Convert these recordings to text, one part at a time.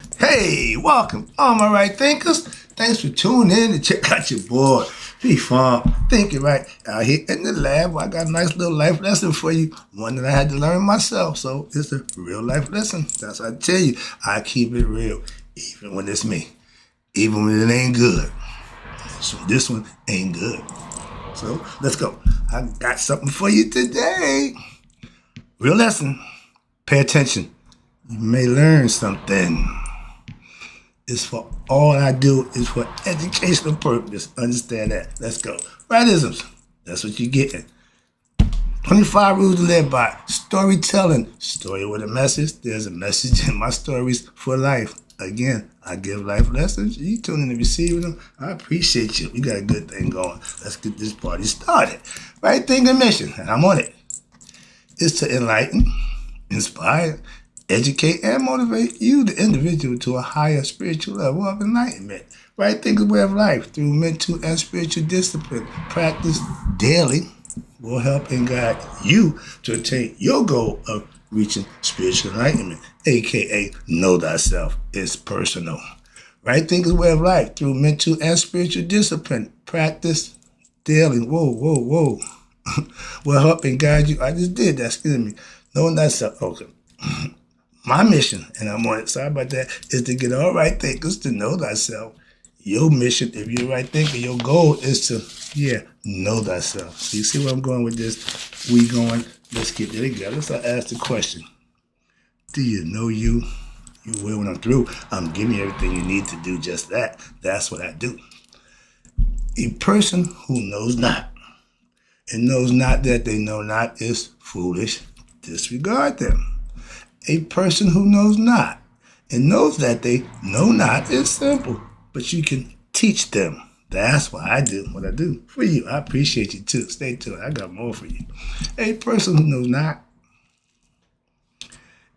Hey, welcome, all my right thinkers. Thanks for tuning in to check out your boy, P-Farm, Thinking Right, out here in the lab. I got a nice little life lesson for you, one that I had to learn myself, so it's a real life lesson. That's what I tell you. I keep it real, even when it's me, even when it ain't good. So this one ain't good. So let's go. I got something for you today. Real lesson. Pay attention. You may learn something. It's for all I do is for educational purpose. Understand that. Let's go. Rightisms. That's what you're getting. 25 rules to live by. Storytelling. Story with a message. There's a message in my stories for life. Again, I give life lessons. You tune in and receiving them. I appreciate you. We got a good thing going. Let's get this party started. Right thinking mission, and I'm on it, is to enlighten, inspire, educate, and motivate you, the individual, to a higher spiritual level of enlightenment. Right thinking way of life through mental and spiritual discipline. Practice daily will help and guide you to attain your goal of reaching spiritual enlightenment, aka know thyself. It's personal. Right thinking way of life through mental and spiritual discipline. Practice daily. Whoa. Will help and guide you. I just did that. Excuse me. Knowing thyself. Okay. My mission, and I'm on it, sorry about that, is to get all right thinkers to know thyself. Your mission, if you're a right thinker, your goal is to, know thyself. So you see where I'm going with this? Let's get there together. Let's ask the question. Do you know you? You will when I'm through. I'm giving you everything you need to do just that. That's what I do. A person who knows not, and knows not that they know not, is foolish. Disregard them. A person who knows not and knows that they know not is simple, but you can teach them. That's why I do what I do for you. I appreciate you too. Stay tuned. I got more for you. A person who knows not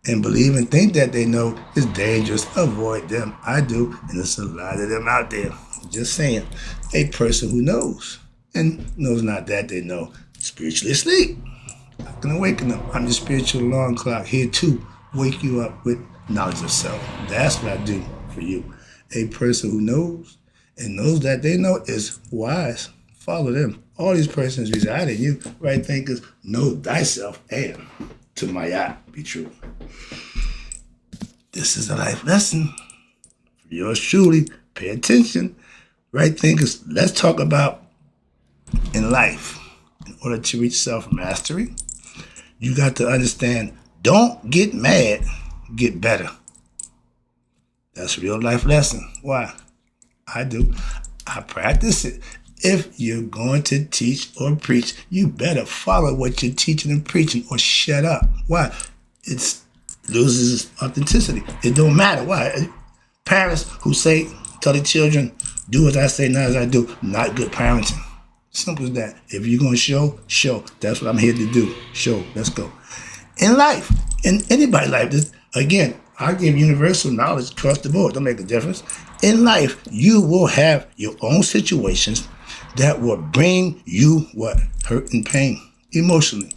and believe and think that they know is dangerous. Avoid them. I do, and there's a lot of them out there. Just saying. A person who knows and knows not that they know spiritually asleep. I can awaken them. I'm the spiritual alarm clock here to wake you up with knowledge of self. That's what I do for you. A person who knows and knows that they know is wise. Follow them. All these persons reside in you. Right thinkers, know thyself and to my eye be true. This is a life lesson for yours truly. Pay attention. Right thinkers, let's talk about in life. In order to reach self-mastery, you got to understand, don't get mad, get better. That's a real life lesson. Why? I do. I practice it. If you're going to teach or preach, you better follow what you're teaching and preaching or shut up. Why? It loses its authenticity. It don't matter. Why? Parents who tell their children, do as I say, not as I do, not good parenting. Simple as that. If you're going to show. That's what I'm here to do. Show. Let's go. In life, in anybody's life, again, I give universal knowledge across the board. Don't make a difference. In life, you will have your own situations that will bring you what? Hurt and pain. Emotionally.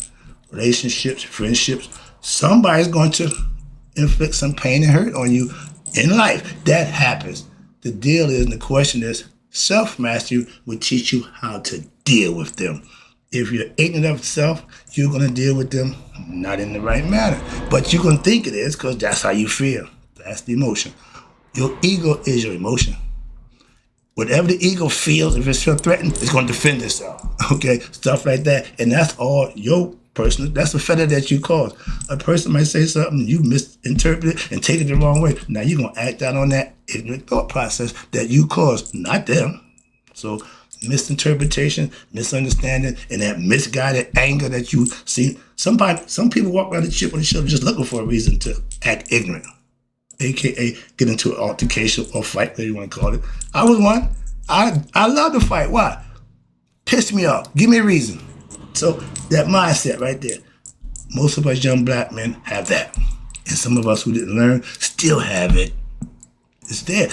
Relationships, friendships. Somebody's going to inflict some pain and hurt on you in life. That happens. The deal is, and the question is, self-mastery will teach you how to deal with them. If you're ignorant of self, you're going to deal with them not in the right manner. But you're going to think it is because that's how you feel. That's the emotion. Your ego is your emotion. Whatever the ego feels, if it's feel threatened, it's going to defend itself. Okay? Stuff like that. And that's all your personal, that's the feather that you cause. A person might say something, you misinterpret it and take it the wrong way. Now you're going to act out on that ignorant thought process that you caused, not them. So misinterpretation, misunderstanding, and that misguided anger that you see. Some people walk around the chip on the shoulder just looking for a reason to act ignorant, aka get into an altercation or fight, whatever you want to call it. I was one. I love to fight. Why? Pissed me off. Give me a reason. So that mindset right there. Most of us young black men have that. And some of us who didn't learn still have it. It's there.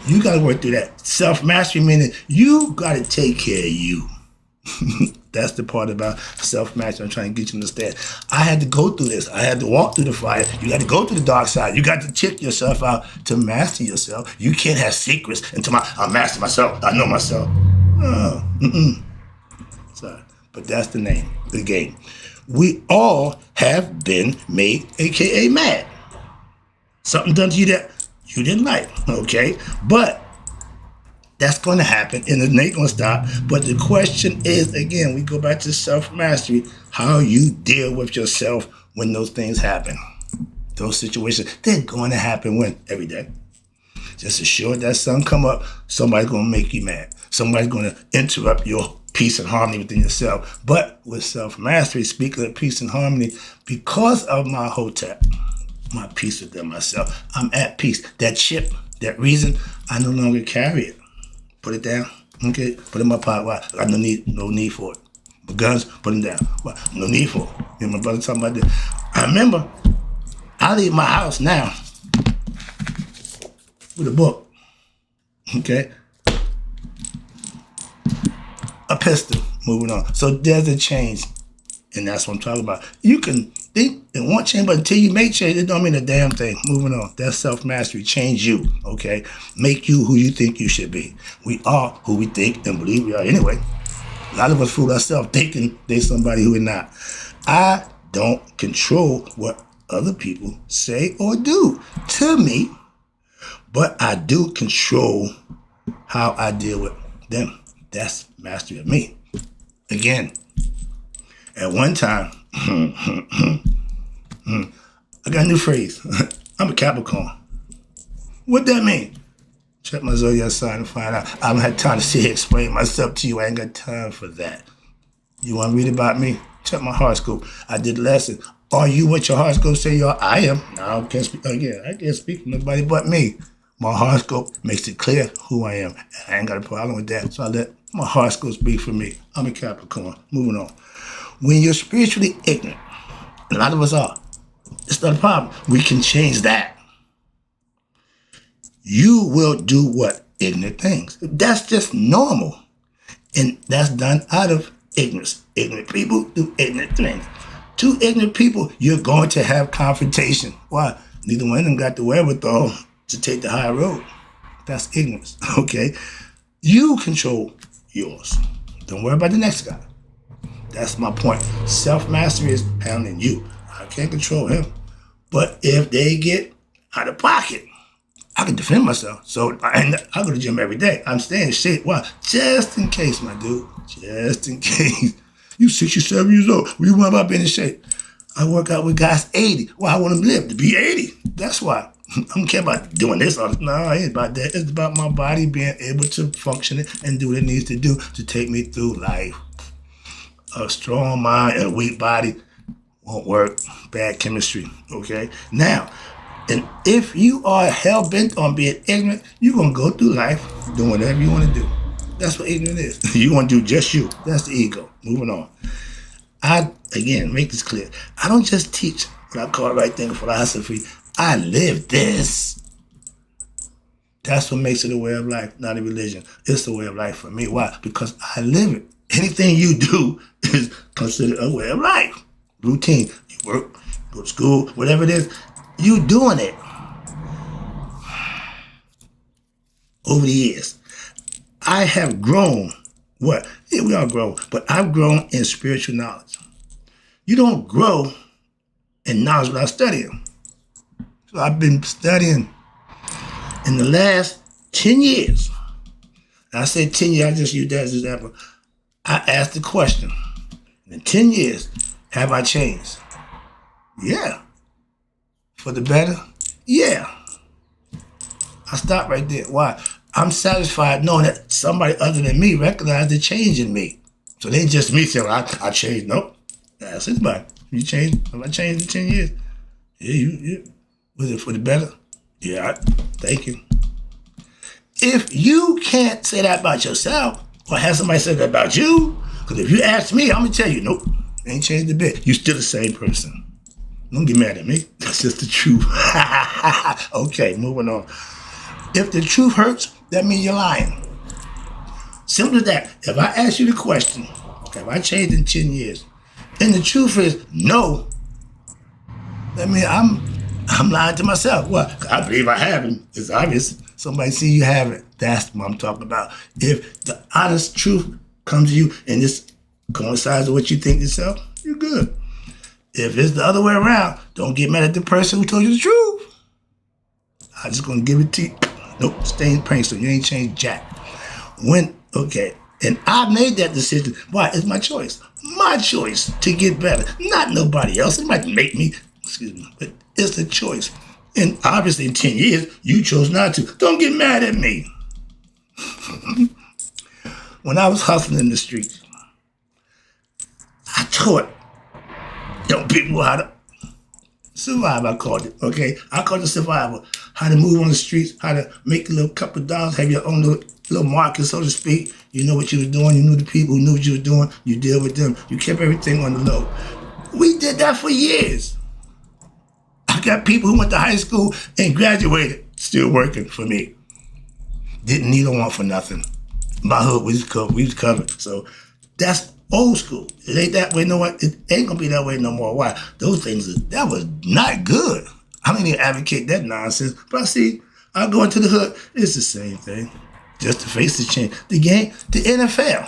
You got to work through that. Self-mastery meaning you got to take care of you. That's the part about self-mastery I'm trying to get you to understand. I had to go through this. I had to walk through the fire. You got to go through the dark side. You got to check yourself out to master yourself. You can't have secrets until I master myself. I know myself. Sorry. But that's the name of the game. We all have been made, a.k.a. mad. Something done to you that you didn't like, okay? But that's going to happen, and it ain't going to stop. But the question is, again, we go back to self-mastery, how you deal with yourself when those things happen. Those situations, they're going to happen when? Every day. Just assured that sun come up, somebody's going to make you mad. Somebody's going to interrupt your peace and harmony within yourself. But with self-mastery, speaking of peace and harmony, because of my hotep, my peace within myself, I'm at peace. That chip, that reason, I no longer carry it. Put it down, okay? Put it in my pocket. Why? I got no need for it. My guns, put them down. Why? No need for it. Me and my brother talking about this. I remember, I leave my house now with a book, okay? A pistol, moving on. So there's a change, and that's what I'm talking about. You can think and want change, but until you make change, it don't mean a damn thing. Moving on. That's self-mastery. Change you, okay? Make you who you think you should be. We are who we think and believe we are anyway. A lot of us fool ourselves thinking they're somebody who we're not. I don't control what other people say or do to me, but I do control how I deal with them. That's mastery of me. Again, at one time, I got a new phrase. I'm a Capricorn. What that mean? Check my zodiac sign and find out. I don't have time to sit here and explain myself to you. I ain't got time for that. You want to read about me? Check my horoscope. I did lesson. Are you what your horoscope say you are? I am. No, I can't speak. Again, I can't speak for nobody but me. My horoscope makes it clear who I am. I ain't got a problem with that. So I let my horoscope speak for me. I'm a Capricorn. Moving on. When you're spiritually ignorant, a lot of us are, it's not a problem. We can change that. You will do what? Ignorant things. That's just normal. And that's done out of ignorance. Ignorant people do ignorant things. Two ignorant people, you're going to have confrontation. Why? Neither one of them got the wherewithal to take the high road. That's ignorance, okay? You control yours. Don't worry about the next guy. That's my point. Self-mastery is handling you. I can't control him. But if they get out of pocket, I can defend myself. So I go to the gym every day. I'm staying in shape. Why? Just in case, my dude. Just in case. You 67 years old. What do you want about being in shape? I work out with guys 80. Well, I want them to live to be 80. That's why. I don't care about doing this. No, it ain't about that. It's about my body being able to function and do what it needs to do to take me through life. A strong mind and a weak body won't work. Bad chemistry, okay? Now, and if you are hell-bent on being ignorant, you're going to go through life doing whatever you want to do. That's what ignorant is. You want to do just you. That's the ego. Moving on. Again, make this clear. I don't just teach what I call right thinking philosophy. I live this. That's what makes it a way of life, not a religion. It's a way of life for me. Why? Because I live it. Anything you do is considered a way of life. Routine. You work, go to school, whatever it is, you doing it. Over the years, I have grown. What? Yeah, we all grow, but I've grown in spiritual knowledge. You don't grow in knowledge without studying. So I've been studying in the last 10 years. And I say 10 years, I just use that as an example. I asked the question, in 10 years, have I changed? Yeah. For the better? Yeah. I stopped right there. Why? I'm satisfied knowing that somebody other than me recognized the change in me. So they just me saying, I changed. Nope. That's it, man. You changed. Have I changed in 10 years? Yeah, you. Was it for the better? Yeah, thank you. If you can't say that about yourself, or have somebody say that about you, because if you ask me, I'm going to tell you, nope, ain't changed a bit. You're still the same person. Don't get mad at me. That's just the truth. Okay, moving on. If the truth hurts, that means you're lying. Simple as that. If I ask you the question, Have I changed in 10 years? And the truth is, no. I mean, I'm lying to myself. Well, I believe I haven't. It's obvious. Somebody see you haven't. That's what I'm talking about. If the honest truth comes to you and this coincides with what you think yourself, you're good. If it's the other way around, don't get mad at the person who told you the truth. I'm just gonna give it to you. Nope, stay in pain, so you ain't changed jack. Okay, and I made that decision. Why? It's my choice. My choice to get better. Not nobody else. It might make me, but it's a choice. And obviously in 10 years, you chose not to. Don't get mad at me. When I was hustling in the streets, I taught young people how to survive, I called it, okay? I called it survival. How to move on the streets, how to make a little couple of dollars, have your own little market, so to speak. You know what you were doing. You knew the people who knew what you were doing. You deal with them. You kept everything on the low. We did that for years. I got people who went to high school and graduated still working for me. Didn't need a want for nothing. My hood was covered. So that's old school. It ain't that way no more. It ain't gonna be that way no more. Why? Those things, that was not good. I don't even advocate that nonsense. But I see, I go into the hood, it's the same thing. Just the faces change. The game, the NFL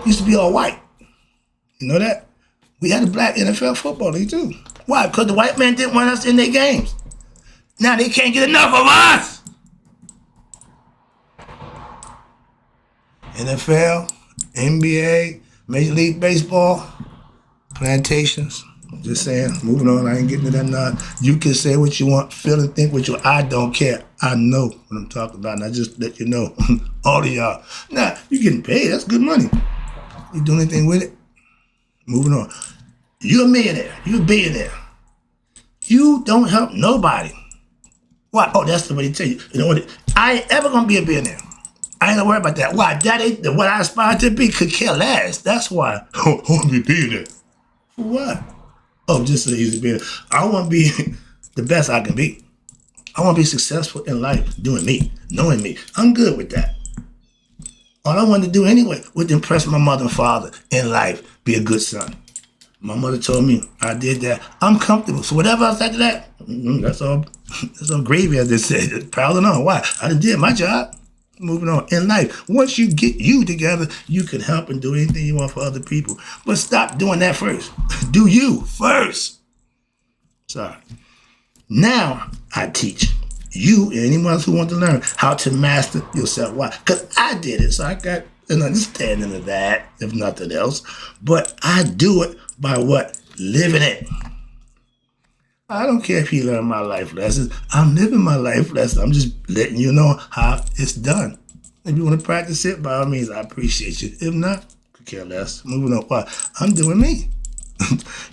used to be all white. You know that? We had a black NFL football league too. Why? Because the white man didn't want us in their games. Now they can't get enough of us. NFL, NBA, Major League Baseball, plantations. Just saying, moving on, I ain't getting to that now. You can say what you want, feel and think what you want. I don't care. I know what I'm talking about, and I just let you know, all of y'all. Now, you getting paid, that's good money. You doing anything with it? Moving on. You're a millionaire, you're a billionaire. You don't help nobody. Why? Oh, that's the way they tell you. You know what? I ain't ever gonna be a billionaire. I ain't gonna worry about that. Why? That ain't what I aspire to be. Could care less. That's why. I want to be a billionaire. For what? Oh, just so easy billionaire. I want to be the best I can be. I want to be successful in life, doing me, knowing me. I'm good with that. All I wanted to do anyway was to impress my mother and father in life, be a good son. My mother told me I did that. I'm comfortable. So whatever else after that, that's all gravy, as they say. Piling on. Why? I done did my job. Moving on in life. Once you get you together, you can help and do anything you want for other people. But stop doing that first. Do you first. Sorry. Now I teach you and anyone else who wants to learn how to master yourself. Why? Because I did it. So I got an understanding of that, if nothing else. But I do it by what? Living it. I don't care if you learn my life lessons. I'm living my life lessons. I'm just letting you know how it's done. If you want to practice it, by all means, I appreciate you. If not, could care less. Moving on. Why? I'm doing me.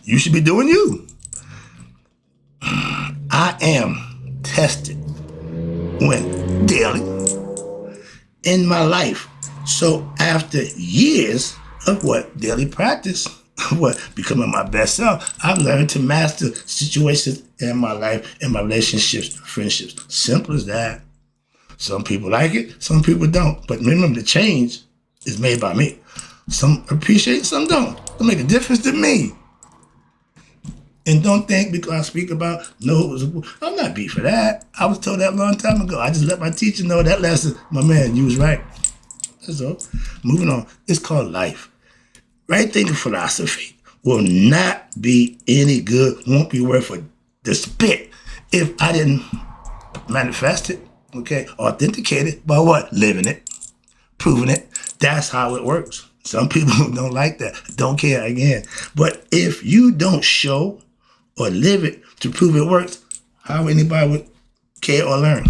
You should be doing you. I am tested daily in my life. So after years of what? Daily practice. What? Becoming my best self, I've learned to master situations in my life, in my relationships, friendships. Simple as that. Some people like it, some people don't. But remember, the change is made by me. Some appreciate, some don't. It'll make a difference to me. And don't think because I speak about, I'm not beat for that. I was told that a long time ago. I just let my teacher know that lesson. My man, you was right. That's all. Moving on. It's called life. Right thinking philosophy will not be any good, won't be worth the spit if I didn't manifest it, okay, authenticate it by what? Living it, proving it. That's how it works. Some people don't like that, don't care again. But if you don't show or live it to prove it works, how anybody would care or learn?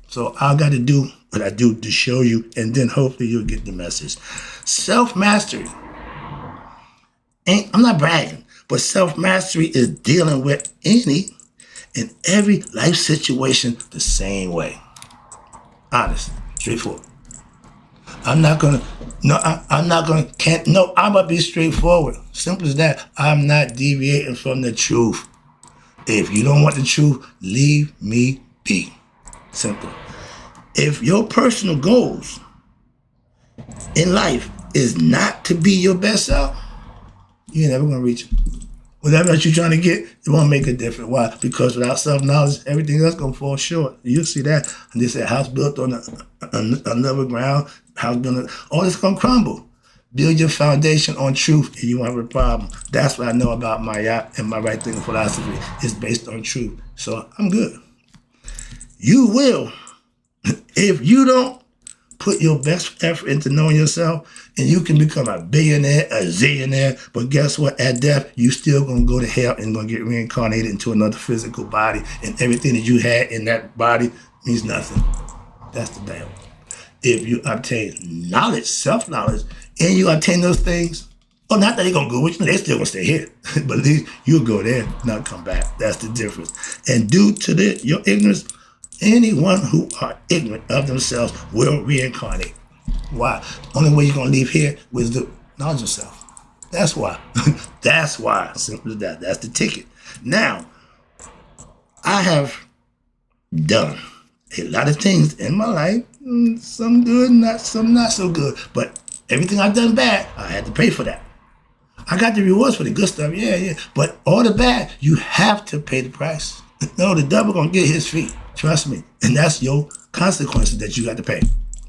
So I got to do what I do to show you, and then hopefully you'll get the message. Self-mastery. I'm not bragging, but self-mastery is dealing with any and every life situation the same way. Honest, straightforward. I'm gonna be straightforward. Simple as that. I'm not deviating from the truth. If you don't want the truth, leave me be. Simple. If your personal goals in life is not to be your best self, you're never going to reach it. Whatever else you're trying to get, it won't make a difference. Why? Because without self-knowledge, everything else going to fall short. You'll see that. And they say house built on another ground, house built, all this going to crumble. Build your foundation on truth and you won't have a problem. That's what I know about my yacht and my right thinking philosophy. It's based on truth. So I'm good. You will, if you don't put your best effort into knowing yourself, and you can become a billionaire, a zillionaire, but guess what? At death, you still going to go to hell and going to get reincarnated into another physical body, and everything that you had in that body means nothing. That's the devil. If you obtain knowledge, self-knowledge, and you obtain those things, oh, not that they're going to go with you, they're still going to stay here. But at least you'll go there, not come back. That's the difference. And due to your ignorance, anyone who are ignorant of themselves will reincarnate. Why? Only way you're going to leave here was the knowledge of self. That's why. That's why. Simple as that. That's the ticket. Now, I have done a lot of things in my life. Some good, some not so good. But everything I've done bad, I had to pay for that. I got the rewards for the good stuff, yeah. But all the bad, you have to pay the price. No, the devil going to get his fee. Trust me. And that's your consequences that you got to pay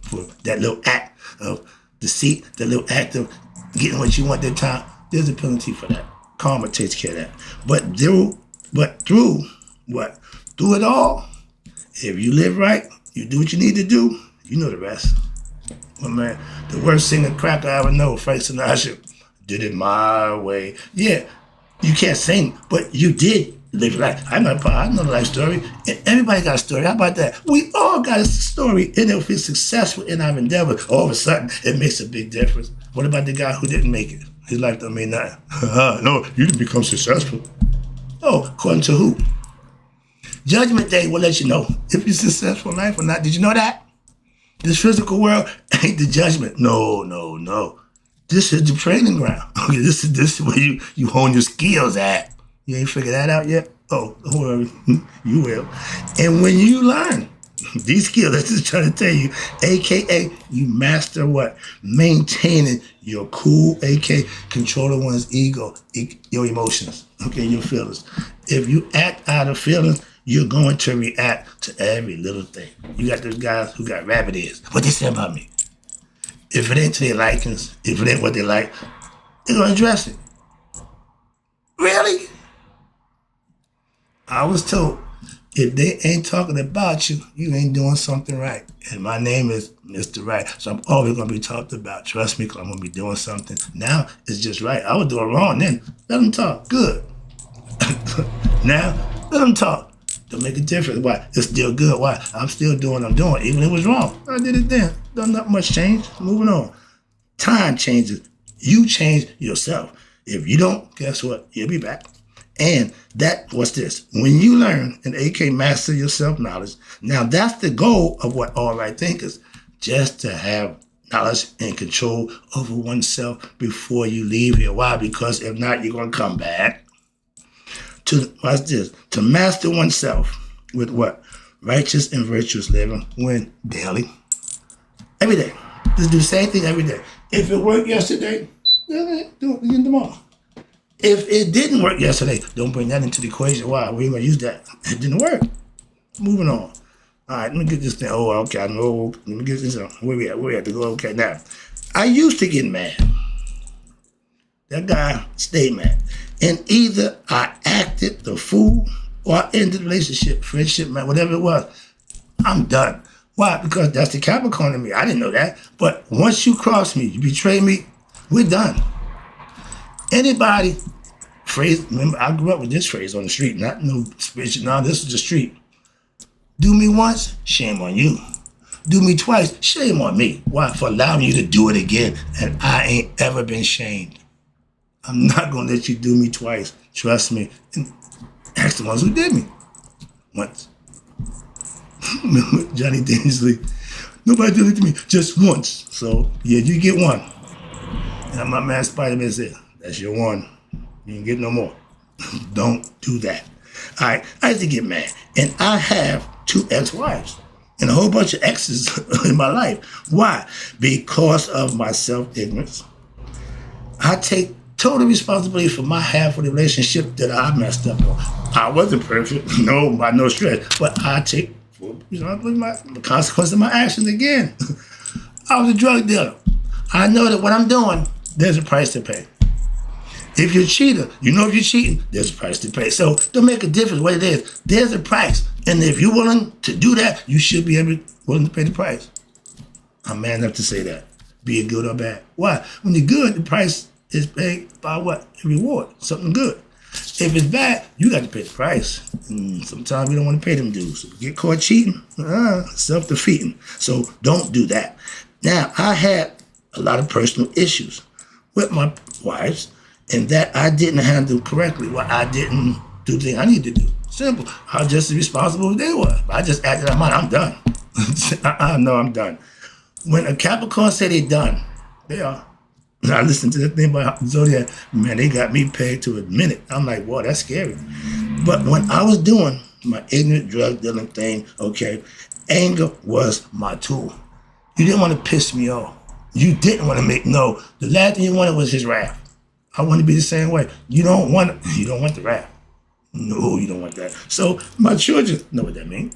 for that little act of deceit, that little act of getting what you want that time. There's a penalty for that. Karma takes care of that. But through it all, if you live right, you do what you need to do, you know the rest. Well, man, the worst singing cracker I ever know, Frank Sinatra, did it my way. Yeah, you can't sing, but you did live life. I know the life story. And everybody got a story. How about that? We all got a story. And if we're successful in our endeavor, all of a sudden, it makes a big difference. What about the guy who didn't make it? His life don't mean nothing. No, you didn't become successful. Oh, according to who? Judgment Day will let you know if you're successful in life or not. Did you know that? This physical world ain't the judgment. No. This is the training ground. Okay, this is where you hone your skills at. You ain't figured that out yet? Oh, don't worry. You will. And when you learn these skills, that's just trying to tell you, AKA, you master what? Maintaining your cool, AKA, controlling one's ego, your emotions, okay, your feelings. If you act out of feelings, you're going to react to every little thing. You got those guys who got rabbit ears. What they say about me? If it ain't to their likings, if it ain't what they like, they're going to address it. Really? I was told, if they ain't talking about you, you ain't doing something right. And my name is Mr. Right. So I'm always going to be talked about. Trust me, because I'm going to be doing something. Now, it's just right. I was doing wrong then. Let them talk. Good. Now, let them talk. Don't make a difference. Why? It's still good. Why? I'm still doing what I'm doing. Even if it was wrong. I did it then. Not much change. Moving on. Time changes. You change yourself. If you don't, guess what? You'll be back. And what's this? When you learn and AK master your self-knowledge, now that's the goal of what all right thinkers, just to have knowledge and control over oneself before you leave here. Why? Because if not, you're going to come back. Watch this. To master oneself with what? Righteous and virtuous living. When? Daily. Every day. Just do the same thing every day. If it worked yesterday, do it again tomorrow. If it didn't work yesterday, don't bring that into the equation. Why? We ain't going to use that. It didn't work. Moving on. All right, let me get this thing. Oh, okay. I know. Let me get this. Where we at? Where we at to go? Okay, now. I used to get mad. That guy stayed mad. And either I acted the fool or I ended the relationship, friendship, man, whatever it was. I'm done. Why? Because that's the Capricorn in me. I didn't know that. But once you cross me, you betray me, we're done. Anybody, remember, I grew up with this phrase on the street, not no speech. No, this is the street. Do me once, shame on you. Do me twice, shame on me. Why? For allowing you to do it again. And I ain't ever been shamed. I'm not going to let you do me twice. Trust me. And ask the ones who did me. Once. Remember Johnny Dangerously? Nobody did it to me. Just once. So, yeah, you get one. And my man Spider-Man said, that's your one. You ain't get no more. Don't do that. All right. I used to get mad. And I have 2 ex-wives. and a whole bunch of exes in my life. Why? Because of my self-ignorance. I take total responsibility for my half of the relationship that I messed up on. I wasn't perfect, no, by no stretch, but I take the consequence of my actions again. I was a drug dealer. I know that what I'm doing, there's a price to pay. If you're a cheater, you know if you're cheating, there's a price to pay. So don't make a difference what it is. There's a price. And if you're willing to do that, you should be willing to pay the price. I'm man enough to say that. Be it good or bad. Why? When you're good, the price is paid by what? A reward. Something good. If it's bad, you got to pay the price. And sometimes we don't want to pay them dues. So get caught cheating, self-defeating. So don't do that. Now, I had a lot of personal issues with my wives, and that I didn't handle correctly. Well, I didn't do the thing I needed to do. Simple. I was just as responsible as they were. I just acted out mine. I'm done. No, I'm done. When a Capricorn say they done, they are. I listened to the thing about Zodiac. Man, they got me paid to a minute. I'm like, whoa, that's scary. But when I was doing my ignorant drug dealing thing, okay, anger was my tool. You didn't want to piss me off. You didn't want to the last thing you wanted was his wrath. I want to be the same way. You don't want the wrath. No, you don't want that. So my children know what that means.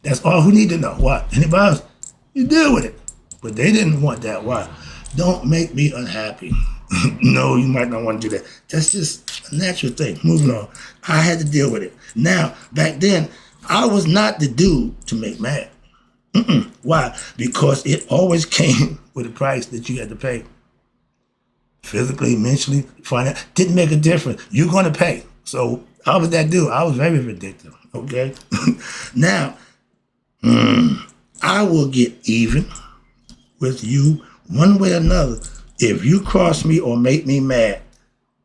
That's all who need to know. Why? Anybody else? You deal with it. But they didn't want that. Why? Don't make me unhappy. No, you might not want to do that. That's just a natural thing. Moving on. I had to deal with it. Now, back then, I was not the dude to make mad. Why? Because it always came with a price that you had to pay. Physically, mentally, financially, didn't make a difference. You're going to pay. So I was that dude. I was very vindictive. Okay? Now, I will get even with you one way or another. If you cross me or make me mad,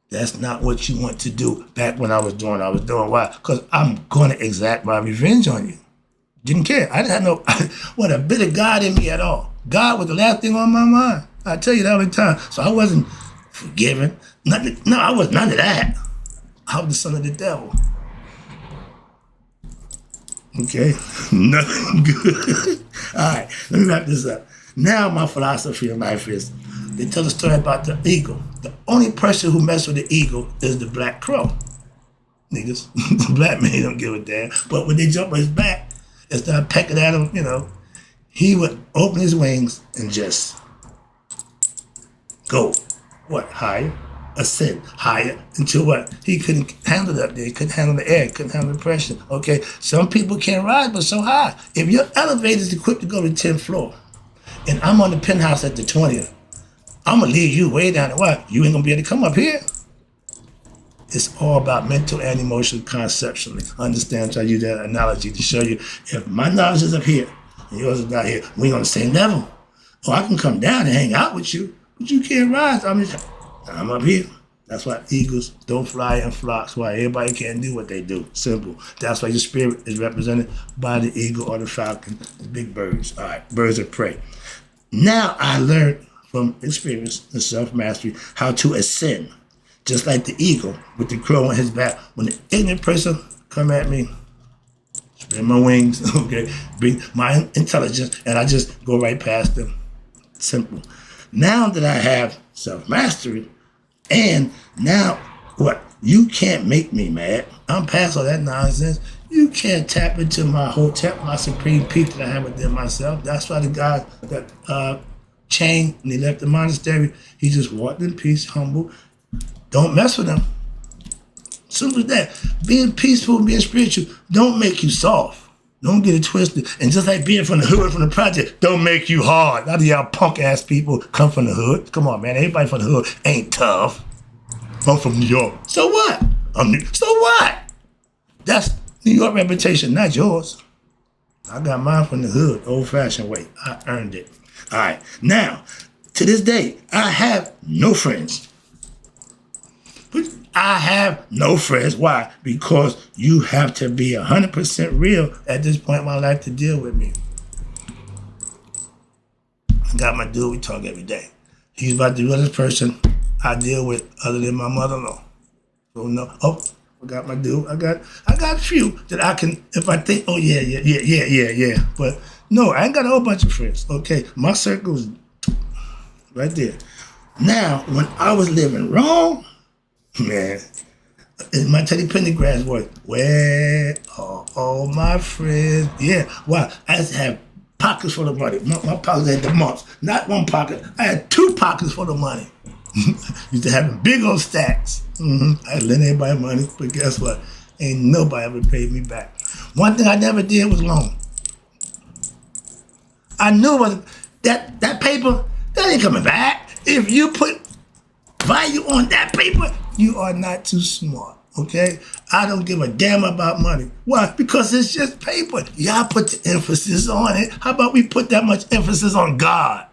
that's not what you want to do. Back when I was doing why? Because I'm going to exact my revenge on you. Didn't care. I didn't have what a bit of God in me at all. God was the last thing on my mind. I tell you that all the time. So I wasn't forgiving. I was none of that. I was the son of the devil. Okay? Nothing good. All right, let me wrap this up. Now my philosophy in life is, they tell a story about the eagle. The only person who messes with the eagle is the black crow. Niggas. The black man don't give a damn. But when they jump on his back and start pecking at him, he would open his wings and just go, higher? Ascend higher until what? He couldn't handle it up there. He couldn't handle the air. Couldn't handle the pressure. Okay? Some people can't rise, but so high. If your elevator is equipped to go to the 10th floor, and I'm on the penthouse at the 20th, I'm going to leave you way down the what? You ain't going to be able to come up here. It's all about mental and emotional conceptually. Understand, try to use that analogy to show you, if my knowledge is up here and yours is down here, we on the same level. Or I can come down and hang out with you, but you can't rise. I'm up here. That's why eagles don't fly in flocks. Why everybody can't do what they do. Simple. That's why your spirit is represented by the eagle or the falcon, the big birds. All right, birds of prey. Now I learned from experience and self-mastery how to ascend. Just like the eagle with the crow on his back. When the ignorant person come at me, spread my wings, okay, bring my intelligence, and I just go right past them. Simple. Now that I have self-mastery, and now what? You can't make me mad. I'm past all that nonsense. You can't tap into my supreme peace that I have within myself. That's why the guy that chained when he left the monastery, he just walked in peace, humble. Don't mess with them. Simple as that. Being peaceful and being spiritual don't make you soft. Don't get it twisted. And just like being from the hood, from the project, don't make you hard. A lot of y'all punk ass people come from the hood. Come on, man. Everybody from the hood ain't tough. I'm from New York. So what? So what? That's New York reputation, not yours. I got mine from the hood, old-fashioned way. I earned it. All right. Now, to this day, I have no friends. I have no friends. Why? Because you have to be 100% real at this point in my life to deal with me. I got my dude, we talk every day. He's about the realest person I deal with other than my mother-in-law. So no. Oh, I got my due. I got a few that I can, if I think, oh yeah. But no, I ain't got a whole bunch of friends. Okay, my circle's right there. Now, when I was living wrong, man, in my Teddy Pendergrass voice, where are all my friends? Yeah, why? I used to have pockets full of money. My pockets had the months. Not one pocket. I had 2 pockets full of money. Used to have big old stacks. I lent everybody money, but guess what? Ain't nobody ever paid me back. One thing I never did was loan. I knew that paper, that ain't coming back. If you put value on that paper, you are not too smart, okay? I don't give a damn about money. Why? Because it's just paper. Y'all put the emphasis on it. How about we put that much emphasis on God?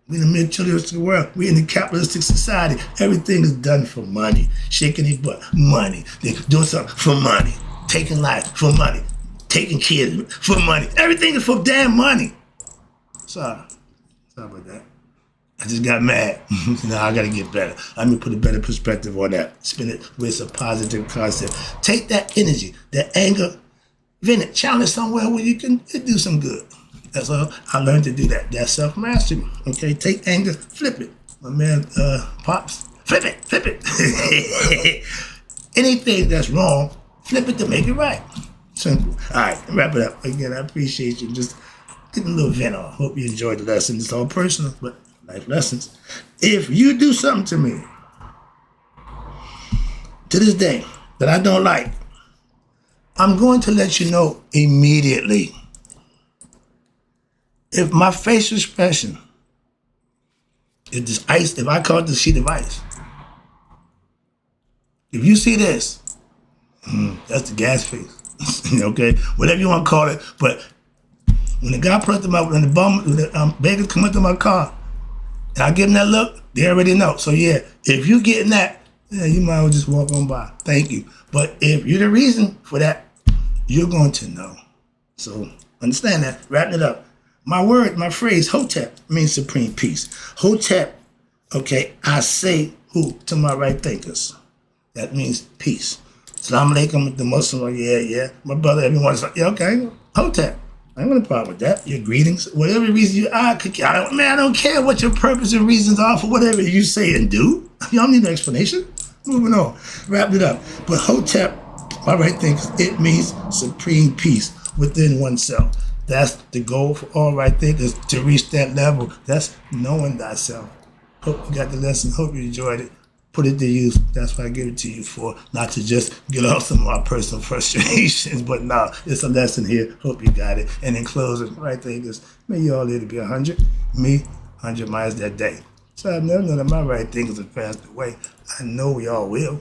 We in the materialistic world. We in the capitalistic society. Everything is done for money. Shaking their butt, money. They doing something for money. Taking life for money. Taking kids for money. Everything is for damn money. Sorry about that. I just got mad. Now I gotta get better. Let me put a better perspective on that. Spin it with a positive concept. Take that energy, that anger, vent it, challenge somewhere where you can do some good. That's all. I learned to do that. That's self-mastery. Okay, take anger, flip it. My man, Pops, flip it. Anything that's wrong, flip it to make it right. Simple. All right, wrap it up. Again, I appreciate you. Just getting a little vent on. Hope you enjoyed the lesson. It's all personal, but life lessons. If you do something to me to this day that I don't like, I'm going to let you know immediately. If my facial expression is this ice, if I call it the sheet of ice, if you see this, that's the gas face. Okay, whatever you want to call it. But when the guy put when the beggars come up to my car, and I give them that look, they already know. So yeah, if you getting that, yeah, you might as well just walk on by. Thank you. But if you're the reason for that, you're going to know. So understand that. Wrap it up. My word, my phrase, Hotep, means supreme peace. Hotep, okay, I say who to my right thinkers. That means peace. Assalamu alaikum, the Muslim, yeah. My brother, everyone's like, yeah, okay, Hotep. I ain't got a problem with that. Your greetings, whatever reason you are, I don't care what your purpose and reasons are for whatever you say and do. You don't need no explanation. Moving on, wrap it up. But Hotep, my right thinkers, it means supreme peace within oneself. That's the goal for all right thinkers, to reach that level. That's knowing thyself. Hope you got the lesson. Hope you enjoyed it. Put it to use. That's what I give it to you for. Not to just get off some of my personal frustrations, but nah, it's a lesson here. Hope you got it. And in closing, right thinkers, may you all live to be 100. Me, 100 miles that day. So I've never known that my right thinkers have passed away. I know we all will.